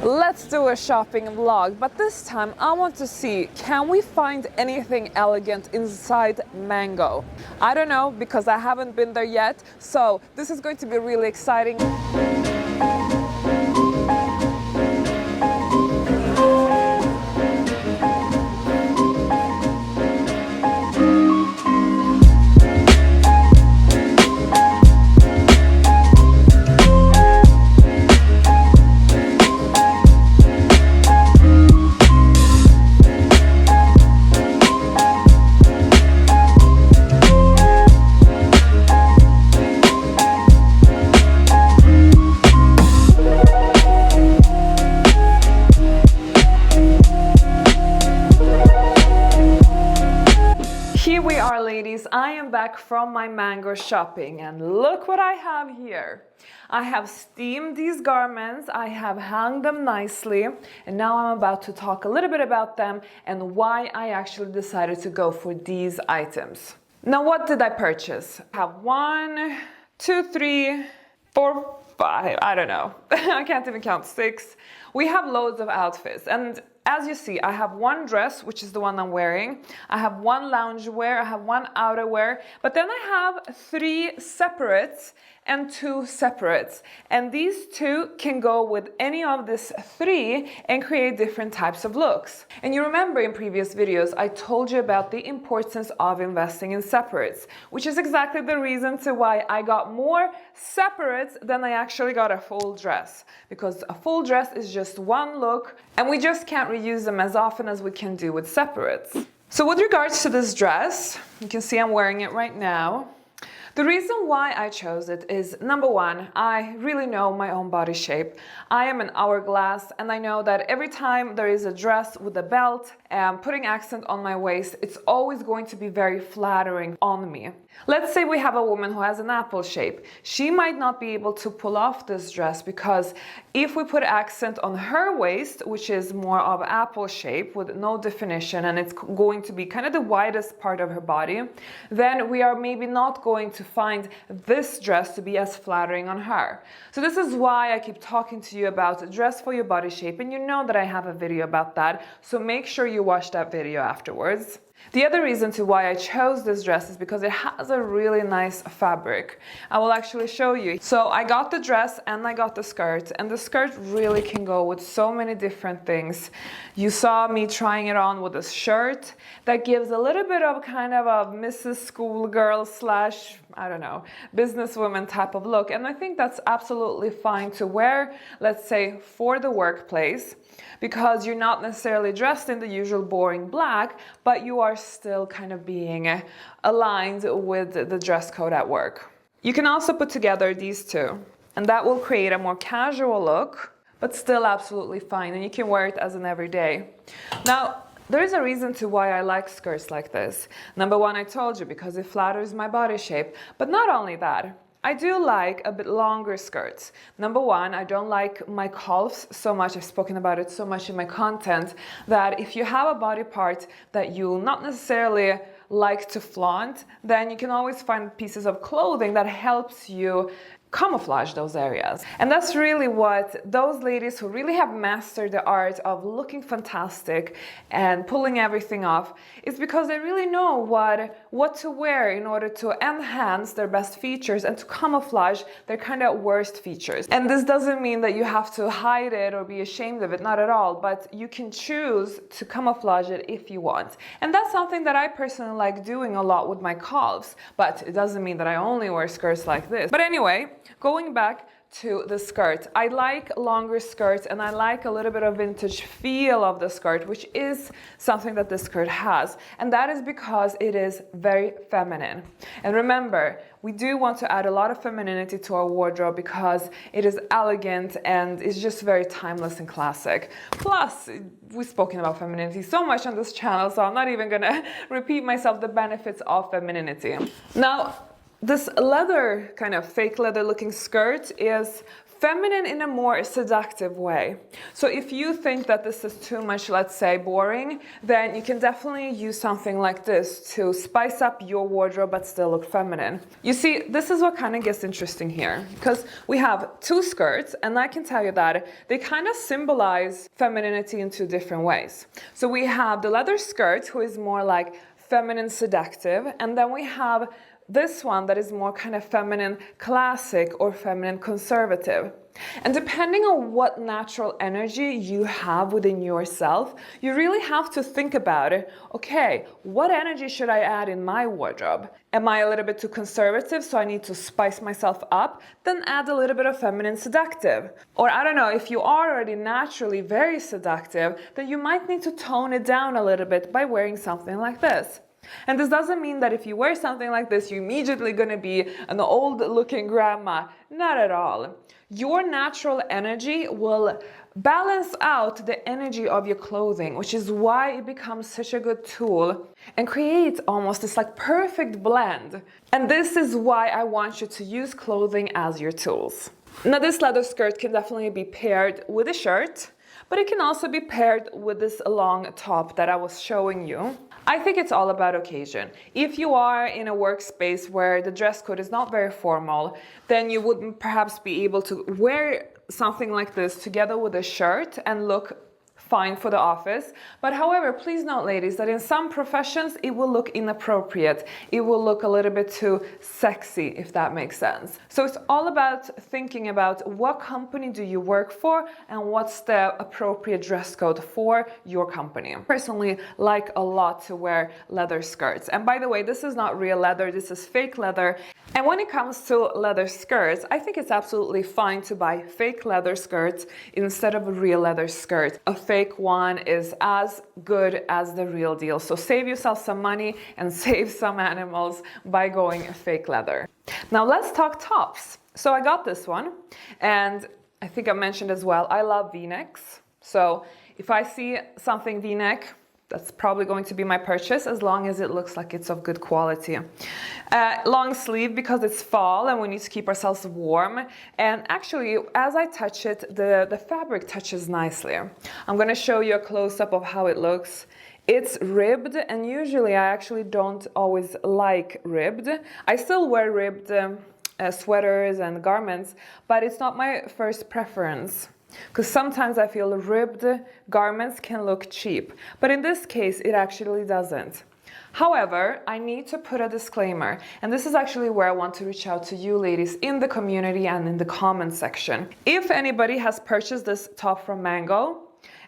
Let's do a shopping vlog, but this time I want to see, can we find anything elegant inside Mango? I don't know, because I haven't been there yet, so this is going to be really exciting. Here we are, ladies. I am back from my Mango shopping and look what I have here. I have steamed these garments, I have hung them nicely, and now I'm about to talk a little bit about them and why I actually decided to go for these items. Now, what did I purchase? I have 1, 2, 3, 4, 5, I don't know. I can't even count, 6. We have loads of outfits, and as you see, I have one dress, which is the one I'm wearing. I have one loungewear, I have one outerwear, but then I have 3 separates and 2 separates. And these 2 can go with any of these 3 and create different types of looks. And you remember in previous videos, I told you about the importance of investing in separates, which is exactly the reason to why I got more separates than I actually got a full dress. Because a full dress is just one look, and we just can't reuse them as often as we can do with separates. So with regards to this dress, you can see I'm wearing it right now. The reason why I chose it is, number one, I really know my own body shape. I am an hourglass, and I know that every time there is a dress with a belt and putting accent on my waist, it's always going to be very flattering on me. Let's say we have a woman who has an apple shape. She might not be able to pull off this dress because if we put accent on her waist, which is more of apple shape with no definition, and it's going to be kind of the widest part of her body, then we are maybe not going to find this dress to be as flattering on her. So this is why I keep talking to you about a dress for your body shape, and you know that I have a video about that, so make sure you watch that video afterwards. The other reason to why I chose this dress is because it has a really nice fabric. I will actually show you. So I got the dress and I got the skirt, and the skirt really can go with so many different things. You saw me trying it on with a shirt that gives a little bit of kind of a Mrs. Schoolgirl slash, I don't know, businesswoman type of look, and I think that's absolutely fine to wear, let's say, for the workplace, because you're not necessarily dressed in the usual boring black, but you are still kind of being aligned with the dress code at work. You can also put together these 2, and that will create a more casual look, but still absolutely fine, and you can wear it as an everyday. Now, there is a reason to why I like skirts like this. Number one, I told you, because it flatters my body shape, but not only that. I do like a bit longer skirts. Number one, I don't like my calves so much, I've spoken about it so much in my content, that if you have a body part that you not necessarily like to flaunt, then you can always find pieces of clothing that helps you camouflage those areas. And that's really what those ladies who really have mastered the art of looking fantastic and pulling everything off, is because they really know what to wear in order to enhance their best features and to camouflage their kind of worst features. And this doesn't mean that you have to hide it or be ashamed of it, not at all, but you can choose to camouflage it if you want. And that's something that I personally like doing a lot with my calves, but it doesn't mean that I only wear skirts like this. But anyway, going back to the skirt, I like longer skirts, and I like a little bit of vintage feel of the skirt, which is something that this skirt has, and that is because it is very feminine. And remember, we do want to add a lot of femininity to our wardrobe because it is elegant and it's just very timeless and classic. Plus, we've spoken about femininity so much on this channel, so I'm not even gonna repeat myself, the benefits of femininity. Now, this leather, kind of fake leather looking skirt is feminine in a more seductive way. So if you think that this is too much, let's say, boring, then you can definitely use something like this to spice up your wardrobe but still look feminine. You see, this is what kind of gets interesting here, because we have two skirts, and I can tell you that they kind of symbolize femininity in two different ways. So we have the leather skirt, who is more like feminine seductive, and then we have this one that is more kind of feminine classic or feminine conservative. And depending on what natural energy you have within yourself, you really have to think about it. Okay, what energy should I add in my wardrobe? Am I a little bit too conservative, so I need to spice myself up? Then add a little bit of feminine seductive. Or I don't know, if you are already naturally very seductive, then you might need to tone it down a little bit by wearing something like this. And this doesn't mean that if you wear something like this, you're immediately going to be an old-looking grandma. Not at all. Your natural energy will balance out the energy of your clothing, which is why it becomes such a good tool and creates almost this like perfect blend. And this is why I want you to use clothing as your tools. Now, this leather skirt can definitely be paired with a shirt, but it can also be paired with this long top that I was showing you. I think it's all about occasion. If you are in a workspace where the dress code is not very formal, then you would perhaps be able to wear something like this together with a shirt and look fine for the office. But however, please note, ladies, that in some professions it will look inappropriate. It will look a little bit too sexy, if that makes sense. So it's all about thinking about what company do you work for and what's the appropriate dress code for your company. I personally like a lot to wear leather skirts. And by the way, this is not real leather, this is fake leather. And when it comes to leather skirts, I think it's absolutely fine to buy fake leather skirts instead of a real leather skirt. A fake one is as good as the real deal. So save yourself some money and save some animals by going fake leather. Now let's talk tops. So I got this one, and I think I mentioned as well, I love V-necks. So if I see something V-neck, that's probably going to be my purchase, as long as it looks like it's of good quality. Long sleeve, because it's fall and we need to keep ourselves warm. And actually, as I touch it, the fabric touches nicely. I'm going to show you a close-up of how it looks. It's ribbed, and usually I actually don't always like ribbed. I still wear ribbed sweaters and garments, but it's not my first preference. Because sometimes I feel ribbed garments can look cheap, but in this case it actually doesn't. However, I need to put a disclaimer, and this is actually where I want to reach out to you ladies in the community and in the comment section. If anybody has purchased this top from Mango,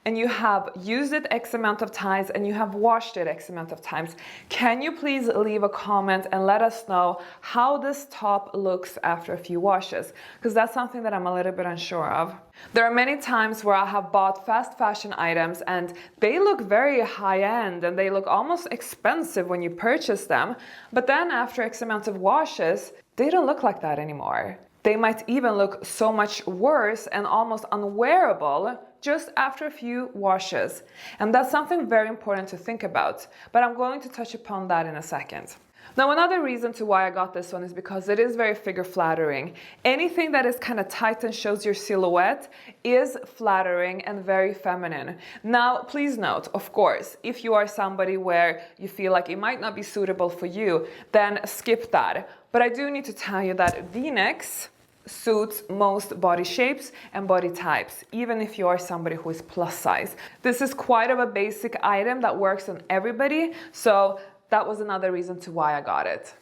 and you have used it X amount of times and you have washed it X amount of times, can you please leave a comment and let us know how this top looks after a few washes? Because that's something that I'm a little bit unsure of. There are many times where I have bought fast fashion items and they look very high-end and they look almost expensive when you purchase them, but then after X amount of washes, they don't look like that anymore. They might even look so much worse and almost unwearable just after a few washes. And that's something very important to think about, but I'm going to touch upon that in a second. Now, another reason to why I got this one is because it is very figure flattering. Anything that is kind of tight and shows your silhouette is flattering and very feminine. Now, please note, of course, if you are somebody where you feel like it might not be suitable for you, then skip that. But I do need to tell you that V-necks suits most body shapes and body types, even if you are somebody who is plus size. This is quite of a basic item that works on everybody, so that was another reason to why I got it.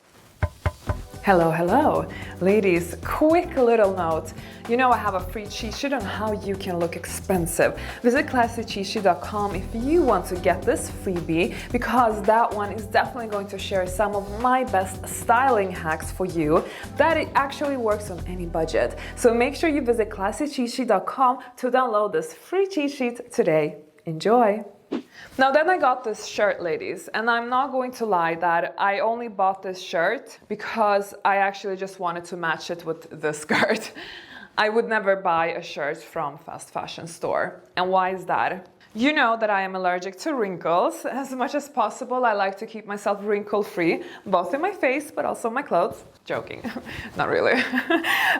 Hello, hello. Ladies, quick little note. You know I have a free cheat sheet on how you can look expensive. Visit classycheatsheet.com if you want to get this freebie, because that one is definitely going to share some of my best styling hacks for you that it actually works on any budget. So make sure you visit classycheatsheet.com to download this free cheat sheet today. Enjoy! Now then I got this shirt, ladies, and I'm not going to lie that I only bought this shirt because I actually just wanted to match it with the skirt. I would never buy a shirt from fast fashion store. And why is that? You know that I am allergic to wrinkles. As much as possible, I like to keep myself wrinkle-free, both in my face but also my clothes. Joking, not really.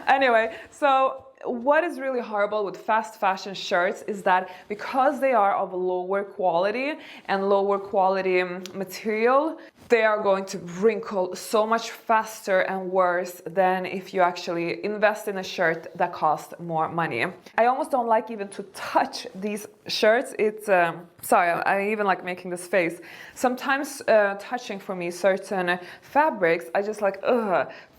Anyway, so what is really horrible with fast fashion shirts is that because they are of lower quality and lower quality material, they are going to wrinkle so much faster and worse than if you actually invest in a shirt that costs more money. I almost don't like even to touch these shirts. It's, sorry, I even like making this face. Sometimes touching for me certain fabrics, I just like,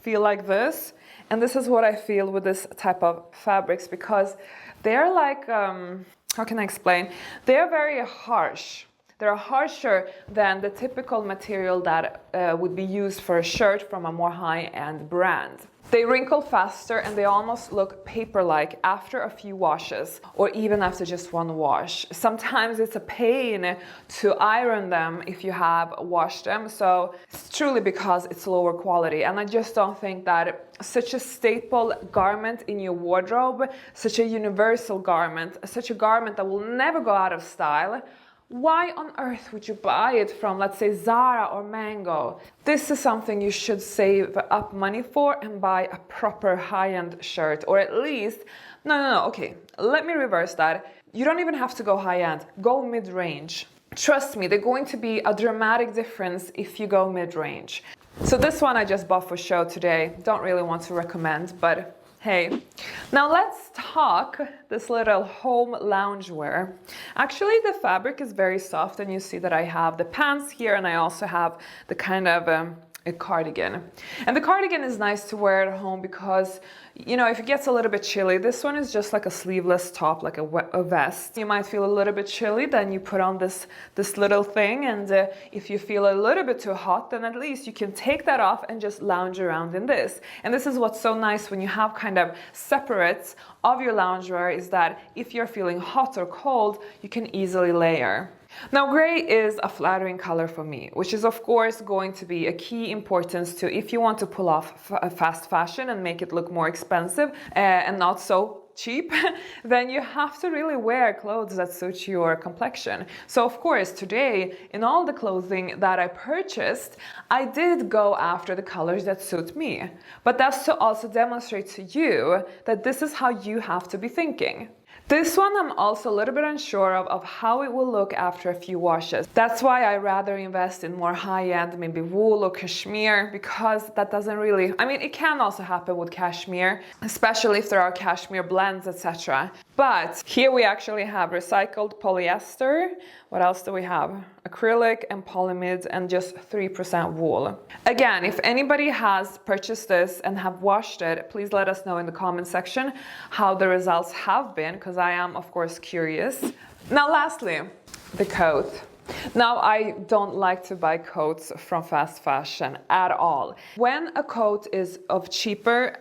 feel like this. And this is what I feel with this type of fabrics, because they're like, how can I explain? They're very harsh. They're harsher than the typical material that would be used for a shirt from a more high-end brand. They wrinkle faster and they almost look paper-like after a few washes, or even after just one wash. Sometimes it's a pain to iron them if you have washed them, so it's truly because it's lower quality. And I just don't think that such a staple garment in your wardrobe, such a universal garment, such a garment that will never go out of style, why on earth would you buy it from, let's say, Zara or Mango? This is something you should save up money for and buy a proper high-end shirt, or at least, no, okay, let me reverse that. You don't even have to go high-end, go mid-range. Trust me, there's going to be a dramatic difference if you go mid-range. So this one I just bought for show today. Don't really want to recommend, but hey. Now let's talk this little home loungewear. Actually, the fabric is very soft, and you see that I have the pants here, and I also have the kind of a cardigan. And the cardigan is nice to wear at home because, you know, if it gets a little bit chilly, this one is just like a sleeveless top, like a vest. You might feel a little bit chilly, then you put on this little thing, and if you feel a little bit too hot, then at least you can take that off and just lounge around in this. And this is what's so nice when you have kind of separates of your loungewear, is that if you're feeling hot or cold, you can easily layer. Now, gray is a flattering color for me, which is of course going to be a key importance to if you want to pull off fast fashion and make it look more expensive and not so cheap, then you have to really wear clothes that suit your complexion. So of course today, in all the clothing that I purchased, I did go after the colors that suit me. But that's to also demonstrate to you that this is how you have to be thinking. This one I'm also a little bit unsure of how it will look after a few washes. That's why I rather invest in more high-end, maybe wool or cashmere, because that doesn't really, I mean, it can also happen with cashmere, especially if there are cashmere blends, etc. But here we actually have recycled polyester. What else do we have? Acrylic and polyamide and just 3% wool. Again, if anybody has purchased this and have washed it, please let us know in the comment section how the results have been, because I am of course curious. Now lastly, the coat. Now, I don't like to buy coats from fast fashion at all. When a coat is of cheaper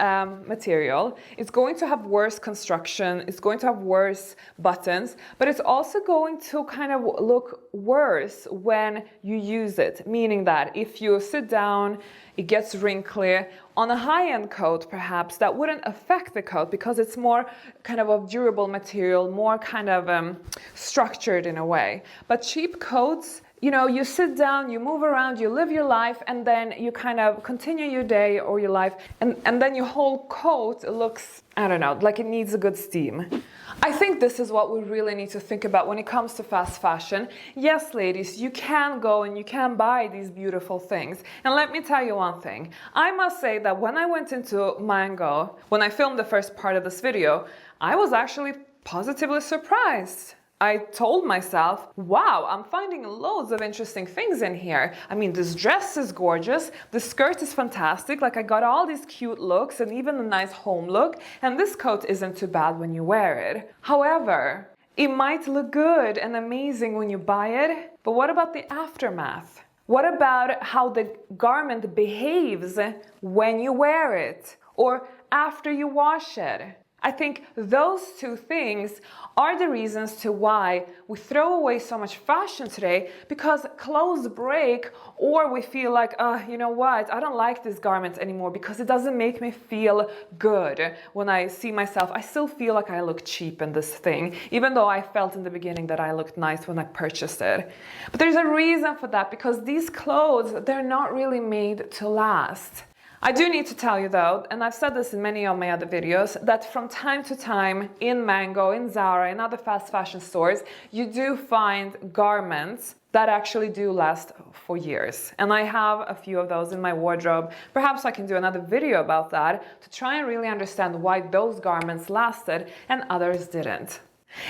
material, it's going to have worse construction, it's going to have worse buttons, but it's also going to kind of look worse when you use it. Meaning that if you sit down, it gets wrinkly. On a high-end coat, perhaps, that wouldn't affect the coat because it's more kind of durable material, more kind of structured in a way. But cheap coats, you know, you sit down, you move around, you live your life, and then you kind of continue your day or your life, and then your whole coat looks, I don't know, like it needs a good steam. I think this is what we really need to think about when it comes to fast fashion. Yes, ladies, you can go and you can buy these beautiful things. And let me tell you one thing. I must say that when I went into Mango, when I filmed the first part of this video, I was actually positively surprised. I told myself, wow, I'm finding loads of interesting things in here. I mean, this dress is gorgeous, the skirt is fantastic, like I got all these cute looks and even a nice home look, and this coat isn't too bad when you wear it. However, it might look good and amazing when you buy it, but what about the aftermath? What about how the garment behaves when you wear it or after you wash it? I think those two things are the reasons to why we throw away so much fashion today, because clothes break, or we feel like, you know what, I don't like this garment anymore because it doesn't make me feel good. When I see myself, I still feel like I look cheap in this thing, even though I felt in the beginning that I looked nice when I purchased it. But there's a reason for that, because these clothes, they're not really made to last. I do need to tell you though, and I've said this in many of my other videos, that from time to time in Mango, in Zara, in other fast fashion stores, you do find garments that actually do last for years. And I have a few of those in my wardrobe. Perhaps I can do another video about that to try and really understand why those garments lasted and others didn't.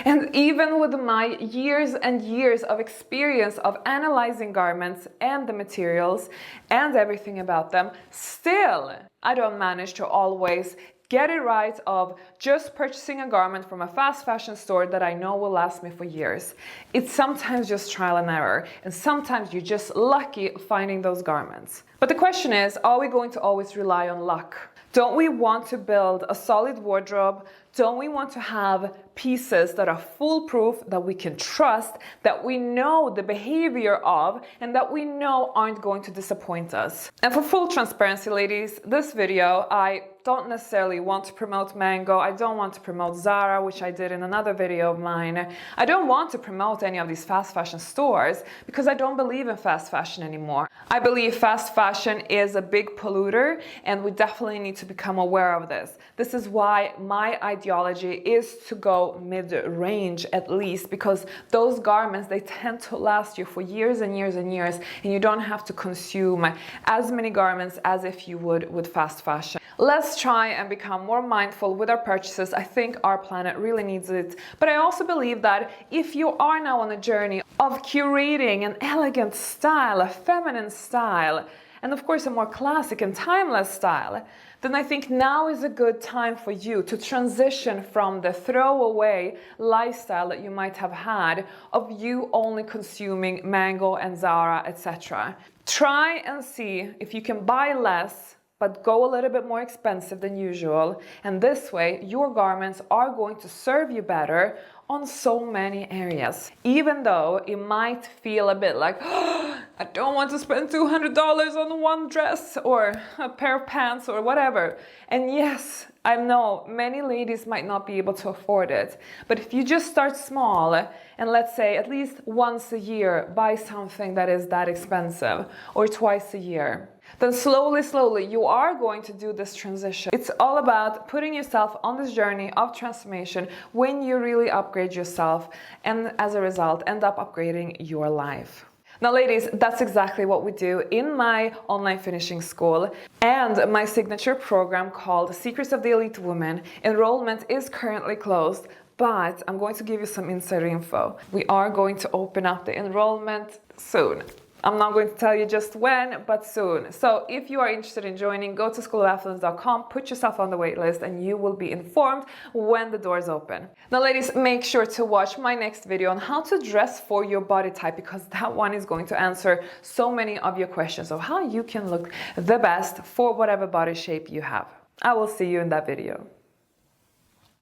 And even with my years and years of experience of analyzing garments and the materials and everything about them, still I don't manage to always get it right of just purchasing a garment from a fast fashion store that I know will last me for years. It's sometimes just trial and error, and sometimes you're just lucky finding those garments. But the question is, are we going to always rely on luck? Don't we want to build a solid wardrobe? Don't we want to have pieces that are foolproof, that we can trust, that we know the behavior of, and that we know aren't going to disappoint us? And for full transparency, ladies, this video, I don't necessarily want to promote Mango. I don't want to promote Zara, which I did in another video of mine. I don't want to promote any of these fast fashion stores because I don't believe in fast fashion anymore. I believe fast fashion is a big polluter, and we definitely need to become aware of this. This is why my ideology is to go mid-range at least, because those garments, they tend to last you for years and years and years, and you don't have to consume as many garments as if you would with fast fashion. Let's try and become more mindful with our purchases. I think our planet really needs it. But I also believe that if you are now on a journey of curating an elegant style, a feminine style, and of course a more classic and timeless style, then I think now is a good time for you to transition from the throwaway lifestyle that you might have had of you only consuming Mango and Zara, etc. Try and see if you can buy less but go a little bit more expensive than usual, and this way your garments are going to serve you better on so many areas. Even though it might feel a bit like, oh, I don't want to spend $200 on one dress or a pair of pants or whatever. And yes, I know many ladies might not be able to afford it, but if you just start small and let's say at least once a year buy something that is that expensive, or twice a year, then slowly you are going to do this transition. It's all about putting yourself on this journey of transformation when you really upgrade yourself, and as a result end up upgrading your life. Now ladies, that's exactly what we do in my online finishing school and my signature program called Secrets of the Elite Woman. Enrollment is currently closed, but I'm going to give you some insider info. We are going to open up the enrollment soon. I'm not going to tell you just when, but soon. So if you are interested in joining, go to schoolofaffluence.com, put yourself on the wait list, and you will be informed when the doors open. Now ladies, make sure to watch my next video on how to dress for your body type, because that one is going to answer so many of your questions of how you can look the best for whatever body shape you have. I will see you in that video.